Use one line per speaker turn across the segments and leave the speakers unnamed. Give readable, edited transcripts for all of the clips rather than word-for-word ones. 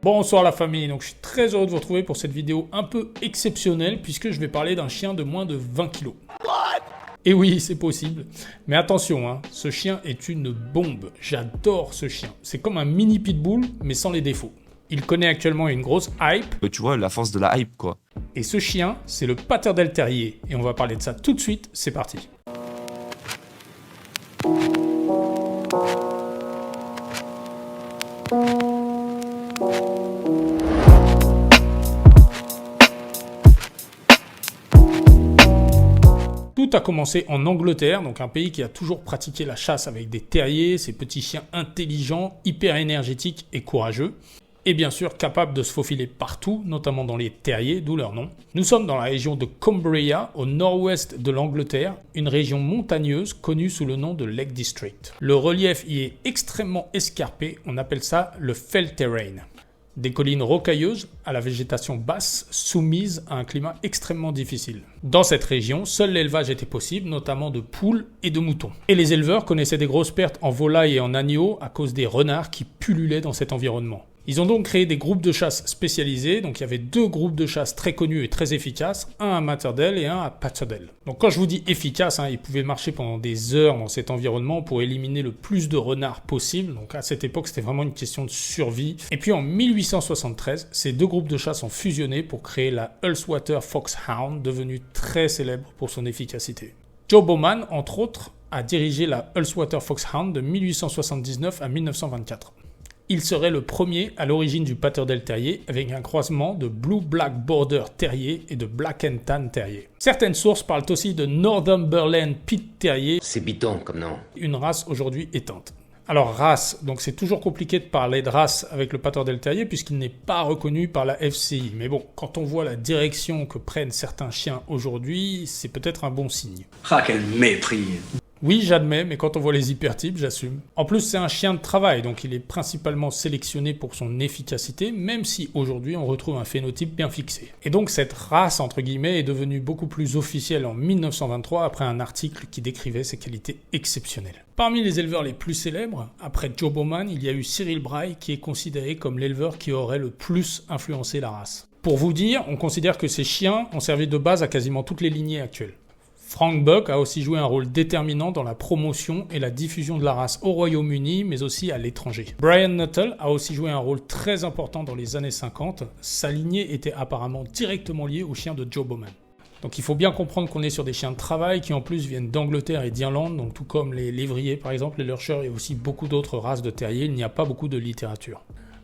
Bonsoir la famille, donc je suis très heureux de vous retrouver pour cette vidéo un peu exceptionnelle puisque je vais parler d'un chien de moins de 20 kilos. Et oui, c'est possible. Mais attention, hein, ce chien est une bombe. J'adore ce chien. C'est comme un mini pitbull, mais sans les défauts. Il connaît actuellement une grosse hype.
Tu vois, la force de la hype, quoi.
Et ce chien, c'est le Patterdale Terrier. Et on va parler de ça tout de suite, c'est parti. Tout a commencé en Angleterre, donc un pays qui a toujours pratiqué la chasse avec des terriers, ces petits chiens intelligents, hyper énergétiques et courageux. Et bien sûr capables de se faufiler partout, notamment dans les terriers, d'où leur nom. Nous sommes dans la région de Cumbria, au nord-ouest de l'Angleterre, une région montagneuse connue sous le nom de Lake District. Le relief y est extrêmement escarpé, on appelle ça le Fell Terrain. Des collines rocailleuses à la végétation basse, soumise à un climat extrêmement difficile. Dans cette région, seul l'élevage était possible, notamment de poules et de moutons. Et les éleveurs connaissaient des grosses pertes en volailles et en agneaux à cause des renards qui pullulaient dans cet environnement. Ils ont donc créé des groupes de chasse spécialisés, donc il y avait deux groupes de chasse très connus et très efficaces, un à Matterdale et un à Patterdale. Donc quand je vous dis efficace, ils pouvaient marcher pendant des heures dans cet environnement pour éliminer le plus de renards possible, donc à cette époque c'était vraiment une question de survie. Et puis en 1873, ces deux groupes de chasse ont fusionné pour créer la Ullswater Foxhound, devenue très célèbre pour son efficacité. Joe Bowman, entre autres, a dirigé la Ullswater Foxhound de 1879 à 1924. Il serait le premier à l'origine du Patterdale Terrier avec un croisement de Blue Black Border Terrier et de Black and Tan Terrier. Certaines sources parlent aussi de Northumberland Pit Terrier.
C'est bidon comme nom.
Une race aujourd'hui éteinte. Alors race, donc c'est toujours compliqué de parler de race avec le Patterdale Terrier puisqu'il n'est pas reconnu par la FCI. Mais bon, quand on voit la direction que prennent certains chiens aujourd'hui, c'est peut-être un bon signe.
Ah, quel mépris!
Oui, j'admets, mais quand on voit les hypertypes, j'assume. En plus, c'est un chien de travail, donc il est principalement sélectionné pour son efficacité, même si aujourd'hui on retrouve un phénotype bien fixé. Et donc cette race, entre guillemets, est devenue beaucoup plus officielle en 1923 après un article qui décrivait ses qualités exceptionnelles. Parmi les éleveurs les plus célèbres, après Joe Bowman, il y a eu Cyril Braille qui est considéré comme l'éleveur qui aurait le plus influencé la race. Pour vous dire, on considère que ces chiens ont servi de base à quasiment toutes les lignées actuelles. Frank Buck a aussi joué un rôle déterminant dans la promotion et la diffusion de la race au Royaume-Uni, mais aussi à l'étranger. Brian Nuttall a aussi joué un rôle très important dans les années 50. Sa lignée était apparemment directement liée aux chiens de Joe Bowman. Donc il faut bien comprendre qu'on est sur des chiens de travail qui en plus viennent d'Angleterre et d'Irlande, donc tout comme les lévriers par exemple, les lurchers et aussi beaucoup d'autres races de terriers, il n'y a pas beaucoup de littérature.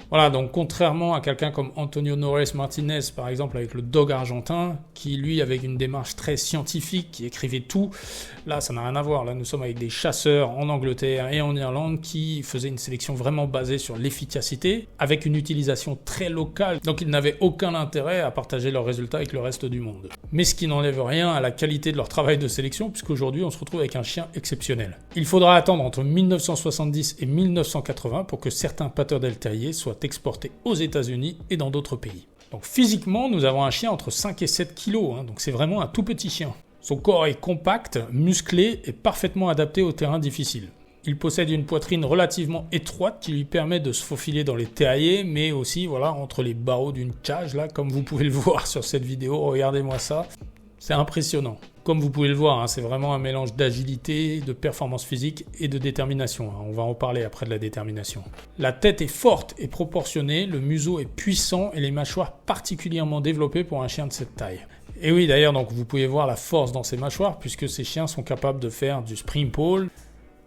Voilà, donc contrairement à quelqu'un comme Antonio Norris Martinez, par exemple, avec le dog argentin, qui lui, avec une démarche très scientifique, qui écrivait tout, là, ça n'a rien à voir. Là, nous sommes avec des chasseurs en Angleterre et en Irlande qui faisaient une sélection vraiment basée sur l'efficacité, avec une utilisation très locale. Donc, ils n'avaient aucun intérêt à partager leurs résultats avec le reste du monde. Mais ce qui n'enlève rien à la qualité de leur travail de sélection, puisqu'aujourd'hui, on se retrouve avec un chien exceptionnel. Il faudra attendre entre 1970 et 1980 pour que certains Patterdale Terriers soient exporté aux États-Unis et dans d'autres pays. Donc physiquement, nous avons un chien entre 5 et 7 kg, donc c'est vraiment un tout petit chien. Son corps est compact, musclé et parfaitement adapté aux terrains difficiles. Il possède une poitrine relativement étroite qui lui permet de se faufiler dans les terriers, mais aussi entre les barreaux d'une cage, là, comme vous pouvez le voir sur cette vidéo, regardez-moi ça. C'est impressionnant. Comme vous pouvez le voir, c'est vraiment un mélange d'agilité, de performance physique et de détermination. On va en parler après de la détermination. La tête est forte et proportionnée, le museau est puissant et les mâchoires particulièrement développées pour un chien de cette taille. Et oui, d'ailleurs, donc vous pouvez voir la force dans ces mâchoires puisque ces chiens sont capables de faire du spring pole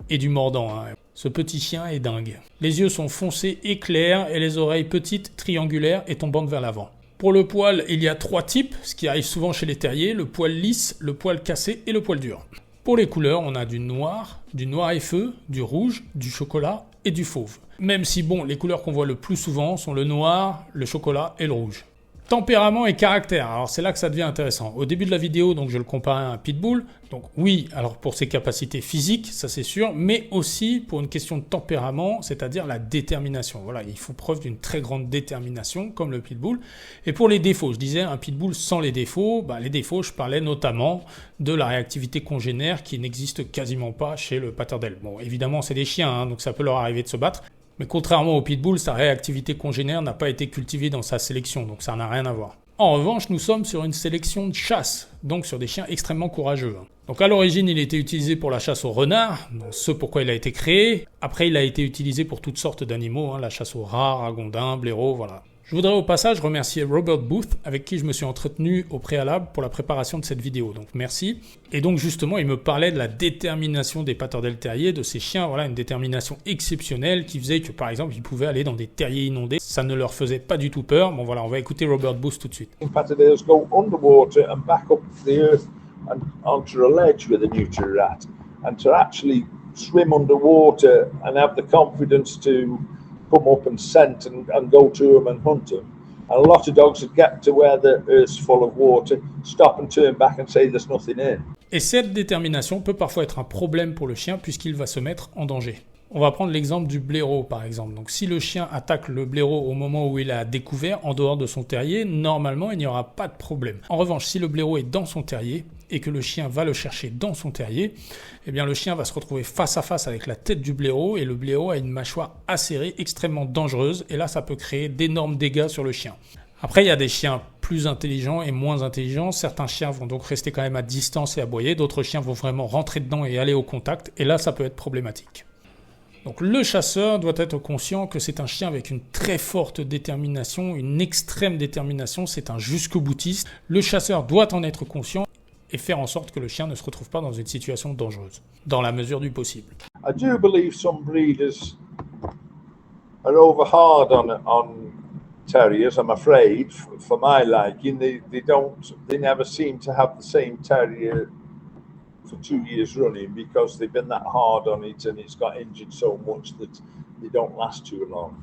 et du mordant. Ce petit chien est dingue. Les yeux sont foncés et clairs et les oreilles petites, triangulaires et tombantes vers l'avant. Pour le poil, il y a 3 types, ce qui arrive souvent chez les terriers, le poil lisse, le poil cassé et le poil dur. Pour les couleurs, on a du noir et feu, du rouge, du chocolat et du fauve. Même si les couleurs qu'on voit le plus souvent sont le noir, le chocolat et le rouge. Tempérament et caractère, alors c'est là que ça devient intéressant. Au début de la vidéo, donc je le comparais à un pitbull. Donc oui, alors pour ses capacités physiques, ça c'est sûr, mais aussi pour une question de tempérament, c'est-à-dire la détermination. Voilà, il faut preuve d'une très grande détermination, comme le pitbull. Et pour les défauts, je disais un pitbull sans les défauts, les défauts, je parlais notamment de la réactivité congénère qui n'existe quasiment pas chez le Patterdale. Bon, évidemment, c'est des chiens, donc ça peut leur arriver de se battre. Mais contrairement au pitbull, sa réactivité congénère n'a pas été cultivée dans sa sélection, donc ça n'a rien à voir. En revanche, nous sommes sur une sélection de chasse, donc sur des chiens extrêmement courageux. Donc à l'origine, il était utilisé pour la chasse aux renards, ce pourquoi il a été créé. Après, il a été utilisé pour toutes sortes d'animaux, la chasse aux rats, ragondins, blaireaux, voilà. Je voudrais au passage remercier Robert Booth, avec qui je me suis entretenu au préalable pour la préparation de cette vidéo, donc merci. Et donc justement, il me parlait de la détermination des Patterdale terriers, de ces chiens, voilà, une détermination exceptionnelle qui faisait que par exemple, ils pouvaient aller dans des terriers inondés, ça ne leur faisait pas du tout peur. Bon voilà, on va écouter Robert Booth tout de suite.
Patterdales go underwater and back up the earth and onto a ledge with a neutral rat, and to actually swim underwater and have the confidence to come up and scent and go to them and hunt them. And a lot of dogs would get to where the earth's full of water, stop and turn back and say there's nothing in.
Et cette détermination peut parfois être un problème pour le chien puisqu'il va se mettre en danger. On va prendre l'exemple du blaireau par exemple. Donc si le chien attaque le blaireau au moment où il a découvert en dehors de son terrier, normalement il n'y aura pas de problème. En revanche, si le blaireau est dans son terrier et que le chien va le chercher dans son terrier, eh bien le chien va se retrouver face à face avec la tête du blaireau et le blaireau a une mâchoire acérée extrêmement dangereuse et là ça peut créer d'énormes dégâts sur le chien. Après, il y a des chiens plus intelligents et moins intelligents. Certains chiens vont donc rester quand même à distance et aboyer. D'autres chiens vont vraiment rentrer dedans et aller au contact. Et là, ça peut être problématique. Donc le chasseur doit être conscient que c'est un chien avec une très forte détermination, une extrême détermination. C'est un jusqu'au boutiste. Le chasseur doit en être conscient et faire en sorte que le chien ne se retrouve pas dans une situation dangereuse, dans la mesure du possible.
I do believe some breeders are over hard on terriers, I'm afraid, for my liking. They never seem to have the same terrier for 2 years running because they've been that hard on it and it's got injured so much that they don't last too long.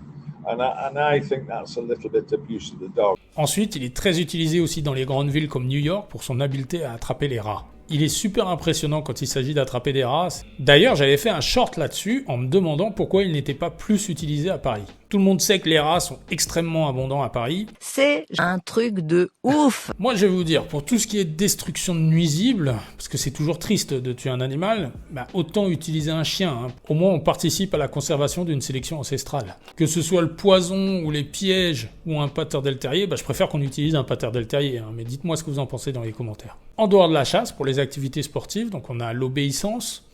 And I think that's a little bit abuse of the dog.
Ensuite, il est très utilisé aussi dans les grandes villes comme New York pour son habileté à attraper les rats. Il est super impressionnant quand il s'agit d'attraper des rats. D'ailleurs, j'avais fait un short là-dessus en me demandant pourquoi il n'était pas plus utilisé à Paris. Tout le monde sait que les rats sont extrêmement abondants à Paris.
C'est un truc de ouf.
Moi, je vais vous dire, pour tout ce qui est destruction de nuisibles, parce que c'est toujours triste de tuer un animal, autant utiliser un chien. Au moins, on participe à la conservation d'une sélection ancestrale. Que ce soit le poison ou les pièges ou un Patterdale terrier, je préfère qu'on utilise un Patterdale terrier. Mais dites-moi ce que vous en pensez dans les commentaires. En dehors de la chasse, pour les activités sportives, donc on a l'obéissance,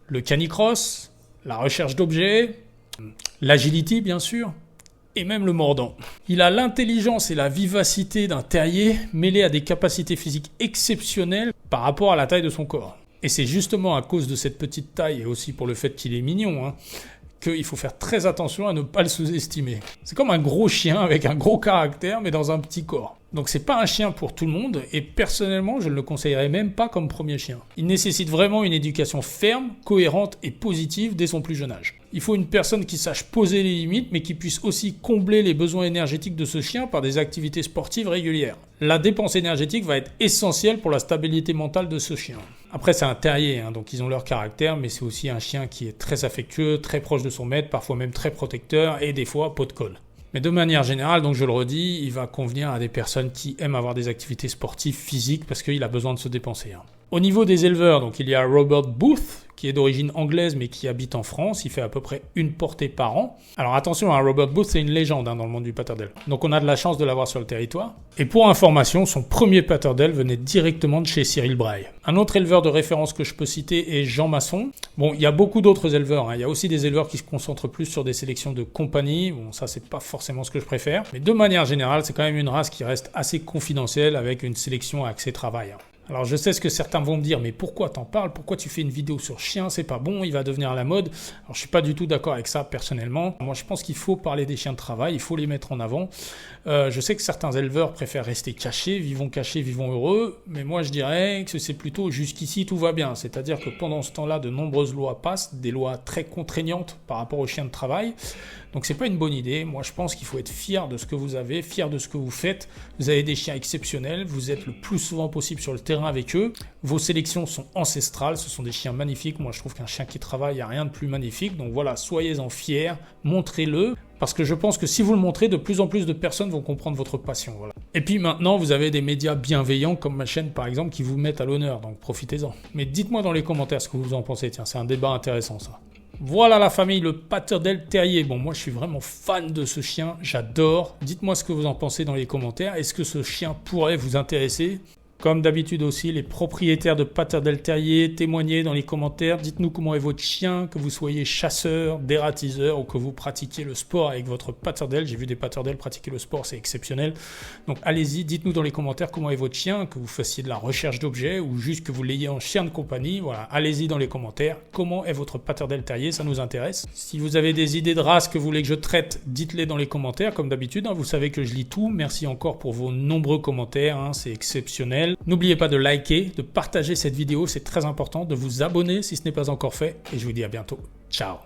le canicross, la recherche d'objets, l'agility bien sûr, et même le mordant. Il a l'intelligence et la vivacité d'un terrier mêlés à des capacités physiques exceptionnelles par rapport à la taille de son corps. Et c'est justement à cause de cette petite taille et aussi pour le fait qu'il est mignon, qu'il faut faire très attention à ne pas le sous-estimer. C'est comme un gros chien avec un gros caractère mais dans un petit corps. Donc c'est pas un chien pour tout le monde et personnellement je ne le conseillerais même pas comme premier chien. Il nécessite vraiment une éducation ferme, cohérente et positive dès son plus jeune âge. Il faut une personne qui sache poser les limites mais qui puisse aussi combler les besoins énergétiques de ce chien par des activités sportives régulières. La dépense énergétique va être essentielle pour la stabilité mentale de ce chien. Après c'est un terrier, donc ils ont leur caractère mais c'est aussi un chien qui est très affectueux, très proche de son maître, parfois même très protecteur et des fois pot de colle. Mais de manière générale, donc je le redis, il va convenir à des personnes qui aiment avoir des activités sportives physiques parce qu'il a besoin de se dépenser. Au niveau des éleveurs, donc il y a Robert Booth, qui est d'origine anglaise mais qui habite en France. Il fait à peu près une portée par an. Alors attention, Robert Booth, c'est une légende dans le monde du Patterdale. Donc on a de la chance de l'avoir sur le territoire. Et pour information, son premier Patterdale venait directement de chez Cyril Braille. Un autre éleveur de référence que je peux citer est Jean Masson. Bon, il y a beaucoup d'autres éleveurs. Il y a aussi des éleveurs qui se concentrent plus sur des sélections de compagnie. Bon, ça, c'est pas forcément ce que je préfère. Mais de manière générale, c'est quand même une race qui reste assez confidentielle avec une sélection axée travail. Alors je sais ce que certains vont me dire, mais pourquoi t'en parles? Pourquoi tu fais une vidéo sur chien? C'est pas bon, il va devenir à la mode. Alors je suis pas du tout d'accord avec ça personnellement. Moi je pense qu'il faut parler des chiens de travail, il faut les mettre en avant. Je sais que certains éleveurs préfèrent rester cachés, vivons heureux, mais moi je dirais que c'est plutôt jusqu'ici tout va bien. C'est-à-dire que pendant ce temps-là, de nombreuses lois passent, des lois très contraignantes par rapport aux chiens de travail. Donc c'est pas une bonne idée. Moi je pense qu'il faut être fier de ce que vous avez, fier de ce que vous faites. Vous avez des chiens exceptionnels, vous êtes le plus souvent possible sur le terrain avec eux. Vos sélections sont ancestrales, ce sont des chiens magnifiques. Moi je trouve qu'un chien qui travaille, il n'y a rien de plus magnifique. Donc voilà, soyez-en fiers, montrez-le. Parce que je pense que si vous le montrez, de plus en plus de personnes vont comprendre votre passion. Voilà. Et puis maintenant, vous avez des médias bienveillants comme ma chaîne par exemple qui vous mettent à l'honneur, donc profitez-en. Mais dites-moi dans les commentaires ce que vous en pensez, tiens, c'est un débat intéressant ça. Voilà la famille, le Patterdale Terrier. Bon, moi je suis vraiment fan de ce chien, j'adore. Dites-moi ce que vous en pensez dans les commentaires. Est-ce que ce chien pourrait vous intéresser ? Comme d'habitude aussi, les propriétaires de Patterdale Terrier, témoignez dans les commentaires. Dites-nous comment est votre chien, que vous soyez chasseur, dératiseur ou que vous pratiquiez le sport avec votre Patterdale. J'ai vu des Patterdale pratiquer le sport, c'est exceptionnel. Donc allez-y, dites-nous dans les commentaires comment est votre chien, que vous fassiez de la recherche d'objets ou juste que vous l'ayez en chien de compagnie. Voilà, allez-y dans les commentaires. Comment est votre Patterdale Terrier, ça nous intéresse. Si vous avez des idées de race que vous voulez que je traite, dites-les dans les commentaires, comme d'habitude. Vous savez que je lis tout. Merci encore pour vos nombreux commentaires, c'est exceptionnel. N'oubliez pas de liker, de partager cette vidéo, c'est très important, de vous abonner si ce n'est pas encore fait, et je vous dis à bientôt. Ciao.